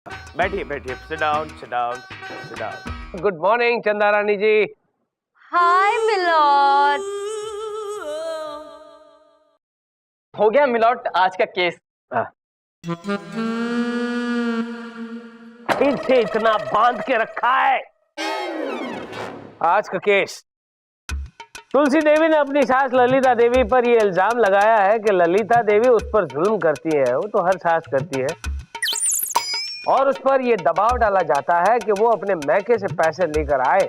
बैठिए बैठिए, sit down sit down sit down. Good morning चंदा रानी जी। हाय मिलॉर्ड। हो गया मिलॉर्ड आज का केस। फिर से इतना बांध के रखा है। आज का केस, तुलसी देवी ने अपनी सास ललिता देवी पर यह इल्जाम लगाया है कि ललिता देवी उस पर जुल्म करती है। वो तो हर सास करती है, और उस पर यह दबाव डाला जाता है कि वो अपने मैके से पैसे लेकर आए।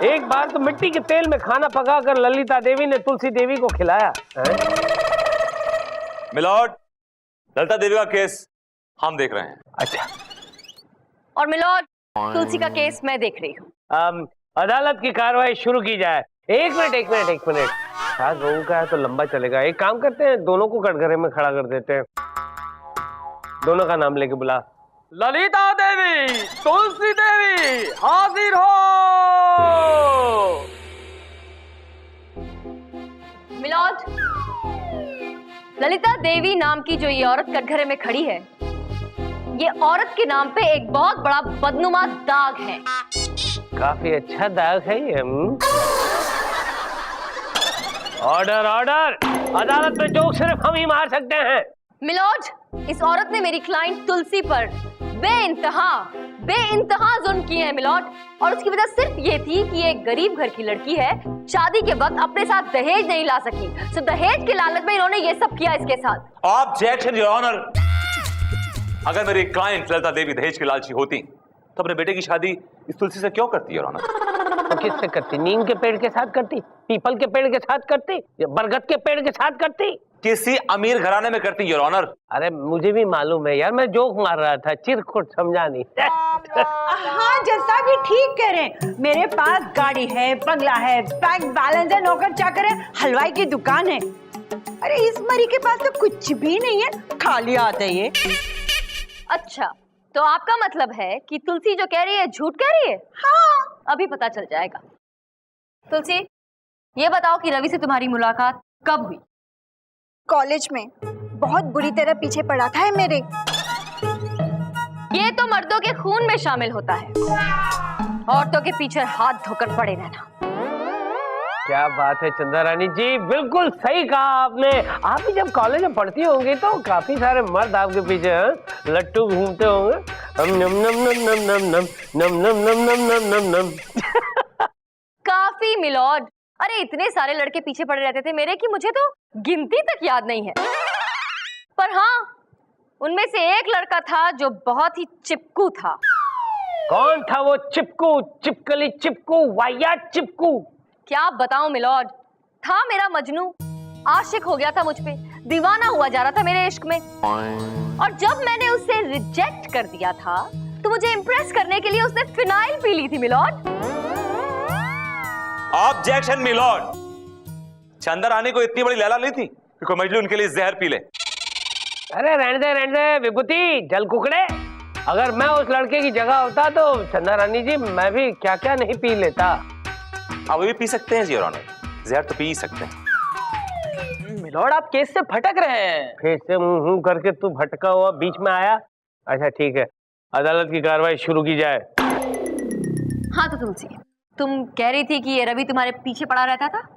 एक बार तो मिट्टी के तेल में खाना पकाकर ललिता देवी ने तुलसी देवी को खिलाया है? मिलॉर्ड, ललिता देवी का केस हम देख रहे हैं। अच्छा, और मिलॉर्ड, तुलसी का केस मैं देख रही हूँ। अदालत की कार्रवाई शुरू की जाए। एक मिनट। सास बहू का है तो लंबा चलेगा। एक काम करते हैं, दोनों को कटघरे में खड़ा कर देते हैं। दोनों का नाम लेके बुला। ललिता देवी, तुलसी देवी, हाजिर हो। मिलॉर्ड, ललिता देवी नाम की जो ये औरत कटघरे में खड़ी है, ये औरत के नाम पे एक बहुत बड़ा बदनुमा दाग है। काफी अच्छा दाग है ये। Order order. अदालत में जोक सिर्फ हम ही मार सकते हैं। मिलॉर्ड, इस औरत ने मेरी क्लाइंट तुलसी पर बेइंतहा जुल्म किए हैं मिलॉर्ड, और उसकी वजह सिर्फ ये थी कि ये एक गरीब घर की लड़की है, शादी के वक्त अपने साथ दहेज नहीं ला सकी, तो दहेज के लालच में इन्होंने ये सब किया इसके साथ। Objection your honour. अगर मेरी क्लाइंट ललिता देवी दहेज की लालची होती तो अपने बेटे की शादी इस तुलसी से क्यों करती योर ऑनर? तो किससे करती? नीम के पेड़ के साथ करती, पीपल के पेड़ के साथ करती, या बरगद के पेड़ के साथ करती? किसी अमीर घराने में करती योर ऑनर। अरे मुझे भी मालूम है यार, मैं जोक मार रहा था, चिरकुट समझा नहीं। हाँ, जैसा भी ठीक कह रहे हैं। मेरे पास गाड़ी है, बंगला है, बैंक बैलेंस है, नौकर चाकर है, हलवाई की दुकान है। अरे इस मरी के पास तो कुछ भी नहीं है, खाली हाथ है ये। अच्छा, तो आपका मतलब है कि तुलसी जो कह रही है झूठ कह रही है? हाँ, अभी पता चल जाएगा। तुलसी, ये बताओ कि रवि से तुम्हारी मुलाकात कब हुई? कॉलेज में बहुत बुरी तरह पीछे पड़ा था है मेरे। ये तो मर्दों के खून में शामिल होता है, औरतों के पीछे हाथ धोकर पड़े रहना। क्या बात है चंदा रानी जी, बिल्कुल सही कहा आपने। आप भी जब कॉलेज में पढ़ती होंगी तो काफी सारे मर्द आपके पीछे लट्टू घूमते होंगे। नम नम नम नम नम नम नम नम नम नम नम नम नम। काफी मिलॉर्ड। अरे इतने सारे लड़के पीछे पड़े रहते थे मेरे कि मुझे तो गिनती तक याद नहीं है। पर हाँ, उनमें से एक लड़का था जो बहुत ही चिपकू था। कौन था वो चिपकू? चिपकली चिपकू, वाहियात चिपकू? क्या बताऊं मिलॉर्ड, था मेरा मजनू, आशिक हो गया था मुझ पे, दीवाना हुआ जा रहा था मेरे इश्क में। और जब मैंने उसे रिजेक्ट कर दिया था तो मुझे इम्प्रेस करने के लिए उसने फिनाइल पी ली थी मिलॉर्ड। Objection milord. चंदा रानी को इतनी बड़ी लैला ली थी कि कोई मजनू उनके लिए जहर पी ले। अरे रहने दे विभूति, जल कुकड़े। अगर मैं उस लड़के की जगह होता तो चंदा रानी जी, मैं भी क्या क्या नहीं पी लेता। आप भी पी सकते हैं योर ऑनर, जहर तो पी ही सकते हैं। मिलॉर्ड, आप केस से भटक रहे हैं। फिर से मुंह करके तू भटका हुआ बीच में आया। अच्छा ठीक है, अदालत की कार्रवाई शुरू की जाए। हाँ तो तुलसी, तुम कह रही थी कि ये रवि तुम्हारे पीछे पड़ा रहता था?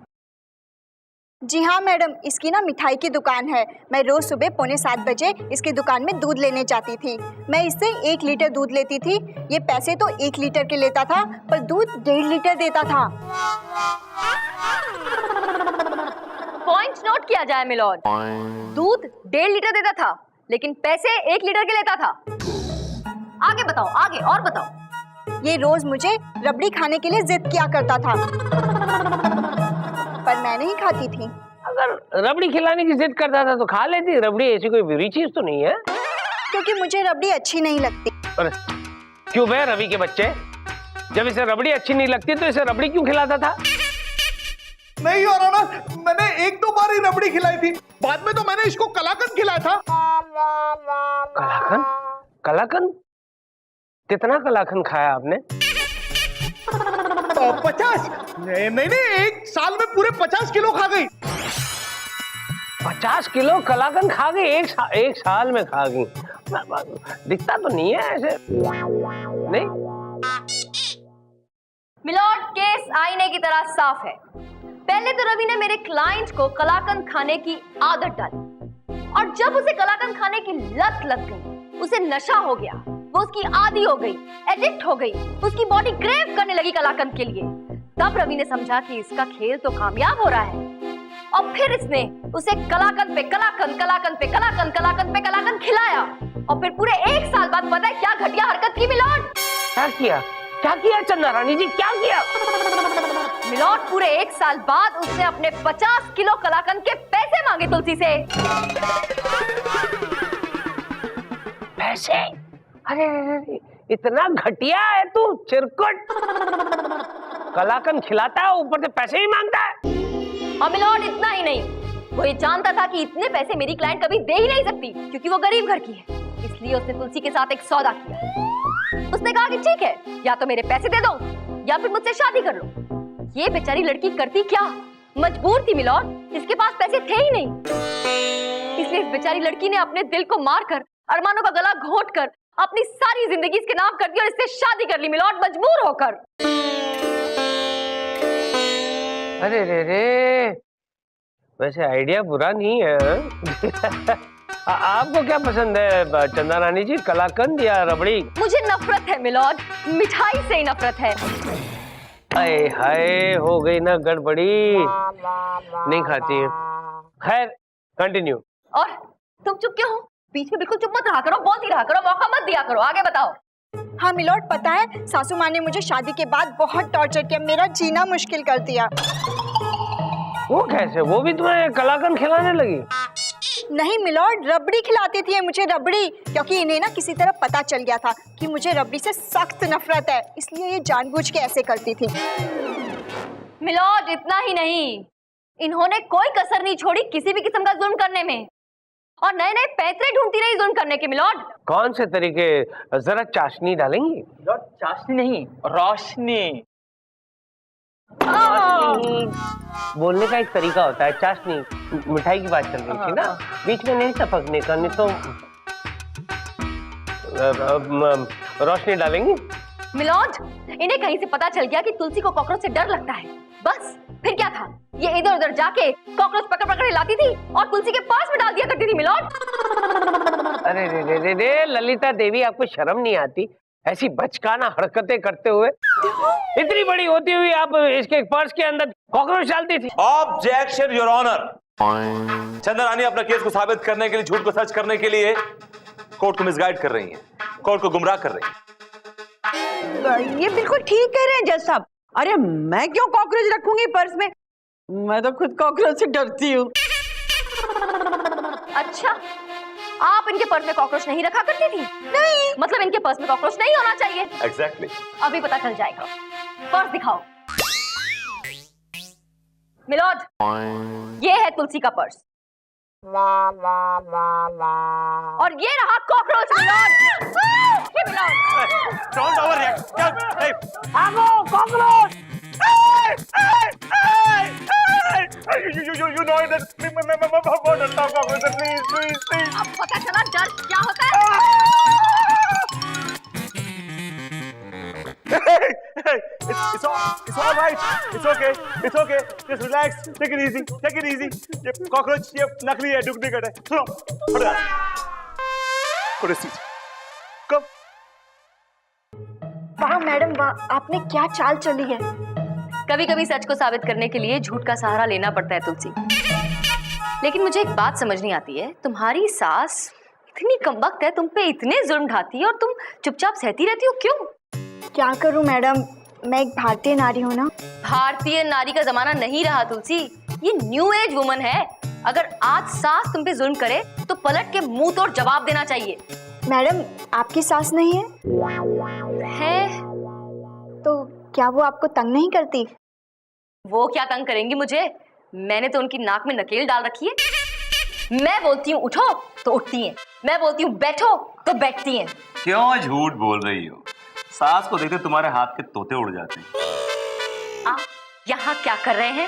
जी हाँ मैडम, इसकी ना मिठाई की दुकान है। मैं रोज सुबह 6:45 बजे इसकी दुकान में दूध लेने जाती थी। मैं इससे 1 लीटर दूध लेती थी। ये पैसे तो 1 लीटर के लेता था, पर दूध 1.5 लीटर देता था। पॉइंट नोट किया जाए मिलॉर्ड। दूध 1.5 लीटर देता था, लेकिन पैसे 1 लीटर के लेता था। आगे बताओ, आगे और बताओ। ये रोज मुझे रबड़ी खाने के लिए जिद किया करता था, पर मैं नहीं खाती थी। अगर रबड़ी खिलाने की जिद करता था तो खा लेती। रबड़ी ऐसी कोई बुरी चीज तो नहीं है। क्योंकि मुझे रबड़ी अच्छी नहीं लगती। अरे क्यों बे रवि के बच्चे, जब इसे रबड़ी अच्छी नहीं लगती तो इसे रबड़ी क्यों खिलाता था? नहीं और ना, मैंने 1-2 बार ही रबड़ी खिलाई थी, बाद में तो मैंने इसको कलाकंद खिलाया था। कलाकंद? कलाकंद? कितना कलाकंद खाया आपने? 50। नहीं, 1 साल में पूरे 50 किलो खा गई। 50 किलो कलाकंद खा गई एक साल में खा गई। दिखता तो नहीं है ऐसे, नहीं? मिलॉर्ड, केस आईने की तरह साफ है। पहले तो रवि ने मेरे क्लाइंट को कलाकंद खाने की आदत डाली, और जब उसे कलाकंद खाने की लत लग गई, उसे नशा हो गया, वो उसकी आदी हो गई, एडिक्ट हो गई, उसकी बॉडी क्रेव करने लगी कलाकंद के लिए। तब रवि ने समझा कि इसका खेल तो कामयाब हो रहा है, और फिर इसने उसे कलाकंद पे कलाकंद, कलाकंद पे कलाकंद, कलाकंद पे कलाकंद खिलाया। और फिर पूरे 1 साल बाद पता है क्या घटिया हरकत की मिलॉर्ड? क्या किया चंदा रानी जी, क्या किया? मिलॉर्ड, पूरे 1 साल बाद उसने अपने 50 किलो कलाकंद के पैसे मांगे तुलसी से। पैसे? अरे इतना घटिया है तू, चिरकुट। कलाकंद खिलाता है, ऊपर से पैसे ही मांगता है। और मिलॉर्ड, इतना ही नहीं, वो ये जानता था कि इतने पैसे मेरी क्लाइंट कभी दे ही नहीं सकती, क्योंकि वो गरीब घर की है। इसलिए उसने तुलसी के साथ एक सौदा किया। उसने कहा कि ठीक है, या तो मेरे पैसे दे दो या फिर मुझसे शादी कर लो। ये बेचारी लड़की करती क्या? मजबूर थी मिलॉर्ड, इसके पास पैसे थे ही नहीं। इसलिए इस बेचारी लड़की ने अपने दिल को मारकर, अरमानों का गला घोंटकर अपनी सारी जिंदगी इसके नाम कर दी और इससे शादी कर ली मिलॉर्ड, मजबूर होकर। अरे रे, वैसे आइडिया बुरा नहीं है। आपको क्या पसंद है चंदा रानी जी, कलाकंद या रबड़ी? मुझे नफरत है मिलॉर्ड, मिठाई से ही नफरत है। अरे हाय, हो गई ना गड़बड़ी, नहीं खाती है। खैर, कंटिन्यू। और तुम चुप क्यों हो? बीच में बिल्कुल चुप मत रहा करो, बोलती रहा करो, मौका मत दिया करो। आगे बताओ। हाँ मिलॉर्ड, पता है सासू माँ ने मुझे शादी के बाद बहुत टॉर्चर किया, मेरा जीना मुश्किल कर दिया। वो कैसे? वो भी तुम्हें कलाकंद खिलाने लगी? नहीं मिलॉर्ड, रबड़ी खिलाती थी मुझे, रबड़ी, क्योंकि इन्हें ना किसी तरह पता चल गया था कि मुझे रबड़ी से सख्त नफरत है, इसलिए ये जानबूझ के ऐसे करती थी। मिलॉर्ड, इतना ही नहीं, इन्होंने कोई कसर नहीं छोड़ी किसी भी किस्म का जुल्म करने में, और नए नए पैतरे ढूंढती रही जुल्म करने के। मिलॉर्ड, कौन से तरीके? जरा चाशनी डालेंगी? चाशनी नहीं, रोशनी। बोलने का एक तरीका होता है। चाशनी, मिठाई की बात चल रही थी ना, बीच में नहीं टपकने का, नहीं तो रोशनी डालेंगी? मिलॉर्ड, इन्हें कहीं से पता चल गया कि तुलसी को कॉकरोच से डर लगता है। बस फिर क्या था, ये इधर उधर जाके कॉकरोच पकड़ पकड़ लाती थी और तुलसी के पास में डाल दिया करती थी। मिलॉर्ड, अरे रे रे रे रे, ललिता देवी, आपको शर्म नहीं आती ऐसी बचकाना हरकतें करते हुए? इतनी बड़ी होती हुई आप इसके पर्स के अंदर कॉकरोच डालती थी? Objection your honour. Chanda Rani अपना केस को साबित करने के लिए, झूठ को सच करने के लिए कोर्ट को मिसगाइड कर रही हैं, कोर्ट को गुमराह कर रही हैं। ये बिल्कुल ठीक कह रहे हैं जज साहब। अरे मैं क्यों कॉकरोच रखूंगी पर्स में, मैं तो खुद कॉकरोच से डरती हूँ। अच्छा, आप इनके पर्स में कॉकरोच नहीं रखा करती थी? नहीं, मतलब इनके पर्स में कॉकरोच नहीं होना चाहिए। एग्जैक्टली। अभी पता चल जाएगा। पर्स दिखाओ। मिलॉर्ड, ये है तुलसी का पर्स, और ये रहा कॉकरोच। मिलॉर्ड, ये मिलॉर्ड। Don't overreact. भागो, कॉकरोच! You know that मैं बहुत डरता हूँ कॉकरोच से। प्लीज। अब पता चला डर क्या होता है। It's all right. It's okay. Just relax. Take it easy. ये कॉकरोच ये नकली है, डुप्लीकेट है। सुनो, हटो यार। कब? वाह मैडम वाह, आपने क्या चाल चली है। कभी कभी सच को साबित करने के लिए झूठ का सहारा लेना पड़ता है तुलसी। लेकिन मुझे एक बात समझ नहीं आती है, तुम्हारी सास इतनी कमबख्त है, तुम पे इतने जुल्म ढाती है और तुम चुपचाप सहती रहती हो, क्यों? क्या करूं मैडम, मैं एक भारतीय नारी हूं ना। भारतीय नारी का जमाना नहीं रहा तुलसी, ये न्यू एज वुमन है। अगर आज सास तुम पे जुल्म करे तो पलट के मुंह तोड़ जवाब देना चाहिए। मैडम, आपकी सास नहीं है? है तो क्या वो आपको तंग नहीं करती? वो क्या तंग करेंगी मुझे, मैंने तो उनकी नाक में नकेल डाल रखी है। मैं बोलती हूँ उठो तो उठती हैं, मैं बोलती हूँ बैठो तो बैठती हैं। क्यों झूठ बोल रही हो? सास को देखते तुम्हारे हाथ के तोते उड़ जाते हैं। आप यहाँ क्या कर रहे हैं?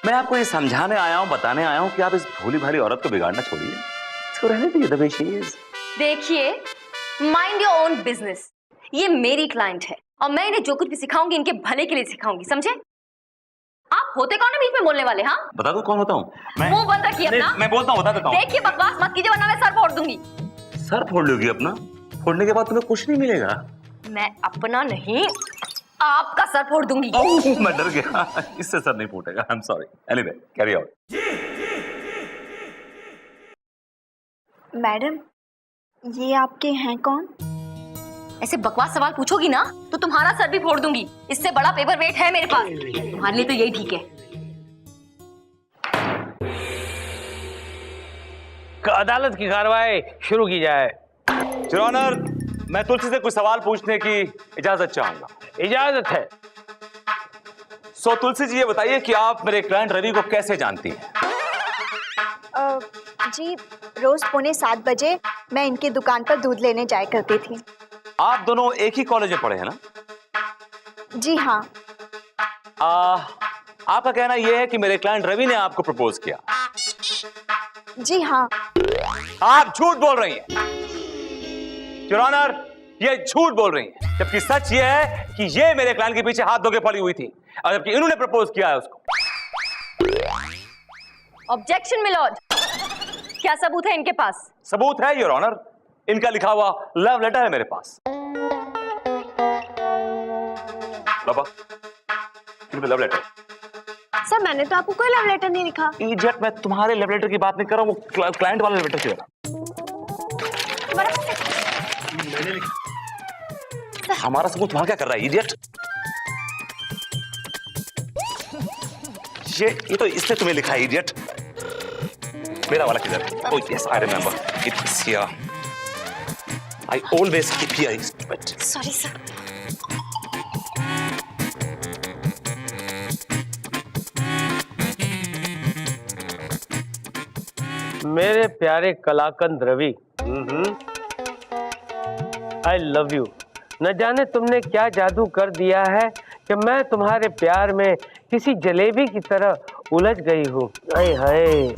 मैं आपको ये समझाने आया हूँ, बताने आया हूँ कि आप इस भोली भाली औरत को बिगाड़ना छोड़िए, इसको रहने दीजिए द वे शी इज। देखिए, माइंड योर ओन बिजनेस। ये मेरी क्लाइंट है और मैं इन्हें जो कुछ भी सिखाऊंगी इनके भले के लिए सिखाऊंगी, समझे? आप होते कौन है बीच में बोलने वाले? हाँ, बता दो कौन होता हूँ मैं? मुंह बंद रखिए अपना। मैं बोलता हूँ, बता देता हूँ। देखिए, बकवास मत कीजिए वरना मैं सर फोड़ दूंगी। सर फोड़ लोगी अपना? फोड़ने के बाद तुम्हें कुछ नहीं मिलेगा। मैं अपना नहीं, आपका सर फोड़ दूंगी। ओह, मैं डर गया, इससे सर नहीं फूटेगा। I am sorry. Anyway, carry on. Madam, ये आपके हैं कौन? ऐसे बकवास सवाल पूछोगी ना तो तुम्हारा सर भी फोड़ दूंगी। इससे बड़ा पेपर वेट है मेरे पास, तुम्हारे लिए तो यही ठीक है। अदालत की कार्रवाई शुरू की जाए। योर ऑनर, मैं तुलसी से कुछ सवाल पूछने की इजाजत चाहूंगा। इजाजत है। सो तुलसी जी, ये बताइए कि आप मेरे क्लाइंट रवि को कैसे जानती हैं? जी, रोज 6:45 बजे मैं इनकी दुकान पर दूध लेने जाया करती थी। आप दोनों एक ही कॉलेज में पढ़े हैं ना? जी हाँ। आपका कहना यह है कि मेरे क्लाइंट रवि ने आपको प्रपोज किया? जी हाँ। आप झूठ बोल रही हैं योर ऑनर, ये झूठ बोल रही हैं, जबकि सच ये है कि ये मेरे क्लाइंट के पीछे हाथ धोके पड़ी हुई थी और जबकि इन्होंने प्रपोज किया है उसको। ऑब्जेक्शन मिलॉर्ड, क्या सबूत है इनके पास? सबूत है योर ऑनर, इनका लिखा हुआ लव लेटर है मेरे पास। Love letter. सर, मैंने तो आपको कोई लव लेटर नहीं लिखा। इडियट, मैं तुम्हारे लव लेटर की बात नहीं कर रहा हूं, वो क्लाइंट वाला लव लेटर क्यों? मैंने लिखा। हमारा सबूत वहां क्या कर रहा है इडियट? ये तो इसने तुम्हें लिखा है इडियट। मेरा वाला किधर? Oh yes, I remember, it's here. I always keep here, but sorry sir. मेरे प्यारे कलाकंद रवि, आई लव यू। न जाने तुमने क्या जादू कर दिया है कि मैं तुम्हारे प्यार में किसी जलेबी की तरह उलझ गई हूँ। हाय हाय,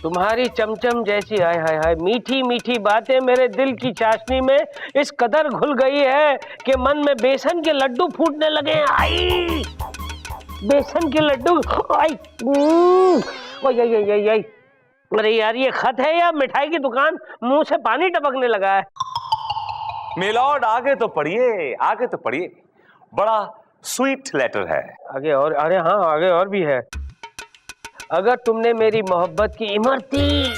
तुम्हारी चमचम जैसी हाय हाय हाय मीठी मीठी बातें मेरे दिल की चाशनी में इस कदर घुल गई है कि मन में बेसन के लड्डू फूटने लगे हैं। आई, बेसन के लड्डू। आई, आई। अरे यार, ये खत है या मिठाई की दुकान? मुंह से पानी टपकने लगा है। मिलॉर्ड, आगे तो पढ़िए, आगे तो पढ़िए, बड़ा स्वीट लेटर है। आगे और? अरे हाँ, आगे और भी है। अगर तुमने मेरी मोहब्बत की इमरती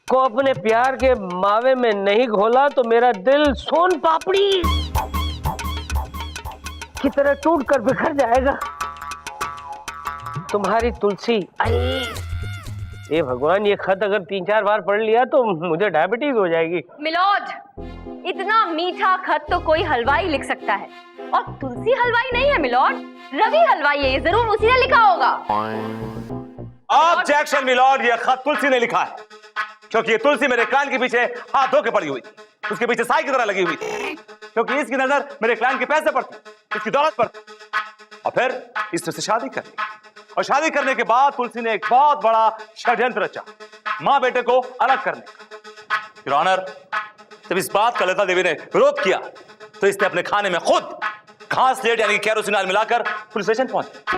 को अपने प्यार के मावे में नहीं घोला तो मेरा दिल सोन पापड़ी की तरह टूट कर बिखर जाएगा। तुम्हारी तुलसी। आई, ये भगवान, ये खत अगर 3-4 बार पढ़ लिया तो मुझे डायबिटीज हो जाएगी। मिलॉर्ड, इतना मीठा खत तो कोई हलवाई लिख सकता है, और तुलसी हलवाई नहीं है मिलॉर्ड, रवि हलवाई है, ये जरूर उसी ने लिखा होगा। ऑब्जेक्शन मिलॉर्ड, ये खत तुलसी ने लिखा है, क्योंकि ये तुलसी मेरे क्लाइंट के पीछे हाथ धो के पड़ी हुई थी, उसके पीछे साई की तरह लगी हुई थी, क्योंकि इसकी नजर मेरे क्लाइंट के पैसे पर थी, इसकी दौलत पर थी, और फिर इसने शादी कर ली। और शादी करने के बाद तुलसी ने एक बहुत बड़ा षड्यंत्र रचा मां बेटे को अलग करने का। योर ऑनर, जब इस बात का ललिता देवी ने विरोध किया तो इसने अपने खाने में खुद घास लेट यानी केरोसिन मिलाकर पुलिस स्टेशन पहुंची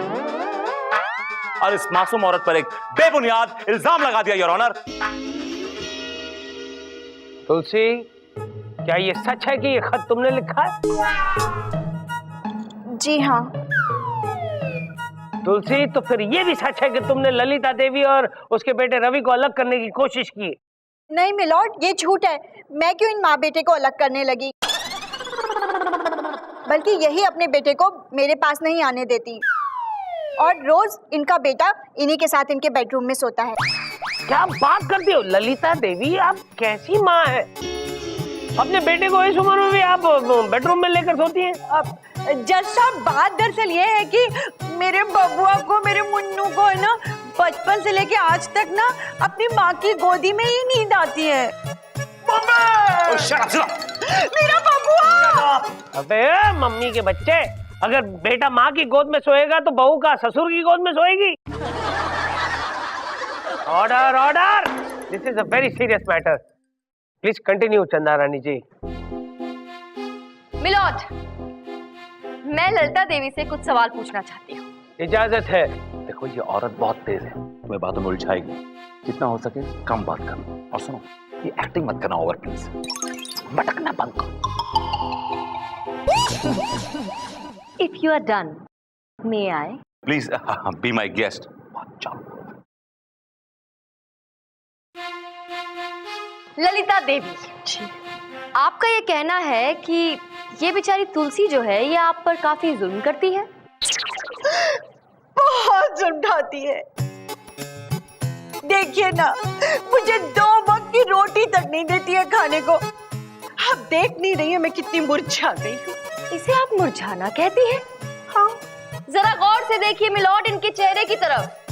और इस मासूम औरत पर एक बेबुनियाद इल्जाम लगा दिया। योर ऑनर, तुलसी, क्या ये सच है कि ये खत तुमने लिखा है? जी हाँ। तुलसी, तो फिर ये भी सच है कि तुमने ललिता देवी और उसके बेटे रवि को अलग करने की कोशिश की? नहीं मिलॉर्ड, ये झूठ है। मैं क्यों इन माँ बेटे को अलग करने लगी, बल्कि यही अपने बेटे को मेरे पास नहीं आने देती और रोज इनका बेटा इन्हीं के साथ इनके बेडरूम में सोता है। क्या बात करती हो ललिता देवी, आप कैसी माँ है? अपने बेटे को इस उम्र में भी आप बेडरूम में लेकर सोती हैं? अब जज साहब, बात दरअसल ये है कि मेरे बबुआ को, मेरे मुन्नू को है ना, बचपन से लेके आज तक ना अपनी माँ की गोदी में ही नींद आती है। shut up, मेरा बबुआ! अबे मम्मी के बच्चे, अगर बेटा माँ की गोद में सोएगा तो बहू का ससुर की गोद में सोएगी। Order order, this is a very serious matter. Please continue Chanda Rani ji. Milord, मैं ललिता देवी से कुछ सवाल पूछना चाहती हूँ। इजाजत है। देखो ये औरत बहुत तेज है, तुम्हें बातों में उलझाएगी। जितना हो सके कम बात करना। और सुनो, ये एक्टिंग मत करना ओवर प्लीज, भटकना बंद करो। If you are done, may I? Please be my guest. Lalita Devi ji, आपका ये कहना है कि ये बेचारी तुलसी जो है ये आप पर काफी जुल्म करती है? बहुत जुल्म ढाती है। देखिए ना, मुझे 2 वक्त की रोटी तक नहीं देती है खाने को। आप देख नहीं रही है मैं कितनी मुरझा गई हूँ। इसे आप मुरझाना कहती हैं? हाँ, जरा गौर से देखिए मिलॉर्ड इनके चेहरे की तरफ।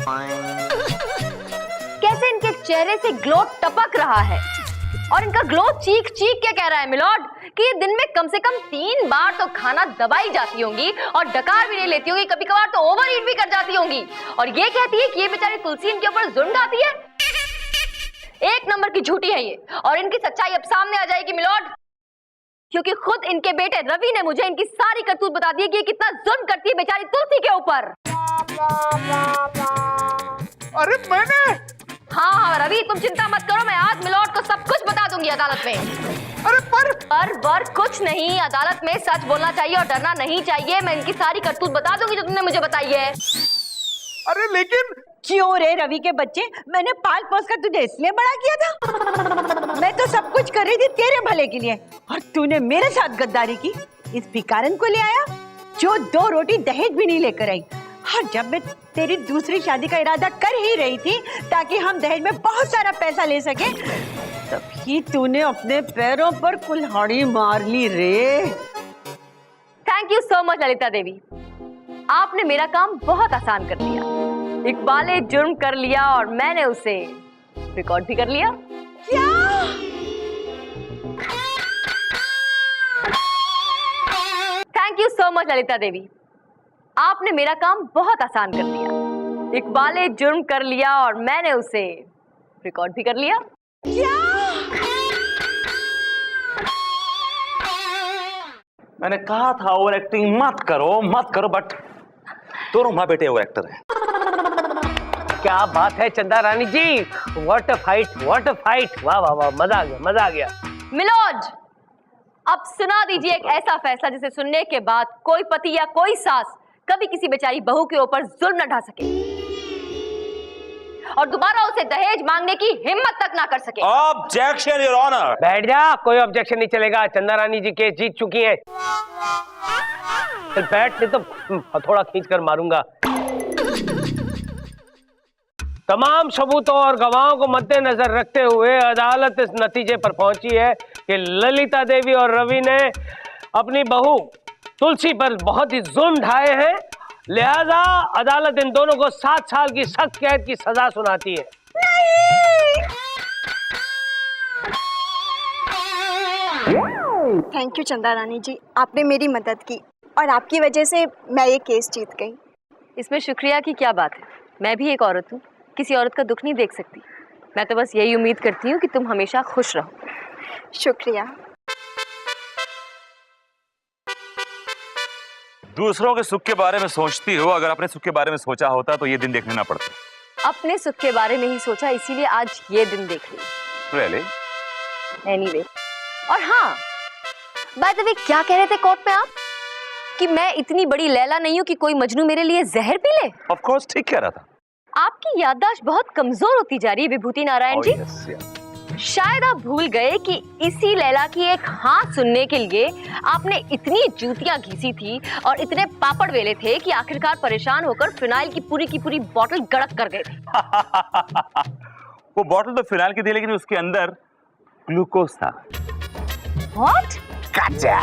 कैसे इनके चेहरे से ग्लो टपक रहा है, और इनका ग्लो चीख चीख के कह रहा है मिलॉर्ड कि ये दिन में कम से कम 3 बार तो खाना दबाई जाती होंगी और डकार भी नहीं लेती होंगी, कभी कभार तो ओवर ईट भी कर जाती होंगी, और ये कहती है कि ये बेचारी तुलसी इनके ऊपर जुल्म ढाती है। 1 नंबर की झूठी है ये, और इनकी सच्चाई अब सामने आ जाएगी मिलॉर्ड, क्योंकि खुद इनके बेटे रवि ने मुझे इनकी सारी करतूत बता दी है कि ये कितना जुल्म करती है बेचारी तुलसी के ऊपर। अरे मैंने? हाँ रवि, तुम चिंता मत करो, मैं आज मिलॉर्ड को सब कुछ बता दूंगी अदालत में। अरे पर कुछ नहीं, अदालत में सच बोलना चाहिए और डरना नहीं चाहिए। मैं इनकी सारी करतूत बता दूंगी जो तुमने मुझे बताई है। अरे लेकिन क्यों रे रवि के बच्चे, मैंने पाल पोस कर तुझे इसलिए बड़ा किया था? मैं तो सब कुछ कर रही थी तेरे भले के लिए, और तूने मेरे साथ गद्दारी की। इस भिखारन को ले आया जो 2 रोटी दहेज भी नहीं लेकर आई, और जब मैं तेरी दूसरी शादी का इरादा कर ही रही थी ताकि हम दहेज में बहुत सारा पैसा ले सके, तभी तूने अपने पैरों पर कुल्हाड़ी मार ली रे। Thank you so much Lalita Devi, आपने मेरा काम बहुत आसान कर दिया। इकबाल ने जुर्म कर लिया और मैंने उसे रिकॉर्ड भी कर लिया। क्या? Thank you so much Lalita Devi, आपने मेरा काम बहुत आसान कर दिया। इकबाल ने जुर्म कर लिया और मैंने उसे रिकॉर्ड भी कर लिया। क्या? मैंने कहा था ओवर एक्टिंग मत करो, बट दोनों माँ बेटे ओवर एक्टर हैं। क्या बात है Chanda Rani ji, what a fight, what a fight. वाह वाह वाह, मजा आ गया, मजा आ गया। मिलॉर्ड, अब सुना दीजिए एक ऐसा फैसला जिसे सुनने के बाद कोई पति या कोई सास कभी किसी बेचारी बहू के ऊपर जुल्म न ढा सके और दोबारा उसे दहेज मांगने की हिम्मत तक ना कर सके। Objection your honour. बैठ जा, कोई ऑब्जेक्शन नहीं चलेगा। चंदा रानी जी केस जीत चुकी हैं। बैठ, नहीं तो हथौड़ा खींचकर मारूंगा। तमाम सबूतों और गवाहों को मद्देनजर रखते हुए अदालत इस नतीजे पर पहुंची है कि ललिता देवी और रवि ने अपनी बहू तुलसी पर बहुत ही जुल्म ढाए हैं, लिहाजा अदालत इन दोनों को 7 साल की सख्त कैद की सजा सुनाती है। थैंक यू चंदा रानी जी, आपने मेरी मदद की और आपकी वजह से मैं ये केस जीत गई। इसमें शुक्रिया की क्या बात है, मैं भी एक औरत हूँ, किसी औरत का दुख नहीं देख सकती। मैं तो बस यही उम्मीद करती हूँ कि तुम हमेशा खुश रहो। शुक्रिया। दूसरों के सुख के बारे में सोचती हो, अगर अपने सुख के बारे में सोचा होता तो ये दिन देखने ना पड़ता। अपने सुख के बारे में ही सोचा, इसीलिए आज ये दिन देख ली। Really? एनीवे, और हाँ, बाय द वे, क्या कह रहे थे कोर्ट में आप कि मैं इतनी बड़ी लैला नहीं हूँ कि कोई मजनू मेरे लिए जहर पी ले? Of course, ठीक कह रहा था। आपकी याददाश्त बहुत कमजोर होती जा रही है विभूति नारायण जी। yes, yeah. शायद आप भूल गए कि इसी लैला की एक हाँ सुनने के लिए आपने इतनी जूतियां घिसी थी और इतने पापड़ वेले थे कि आखिरकार परेशान होकर फिनाइल की पूरी बोतल गड़क कर गए थे। वो बोतल तो फिनाइल की थी, लेकिन उसके अंदर ग्लूकोज था। What? Gotcha!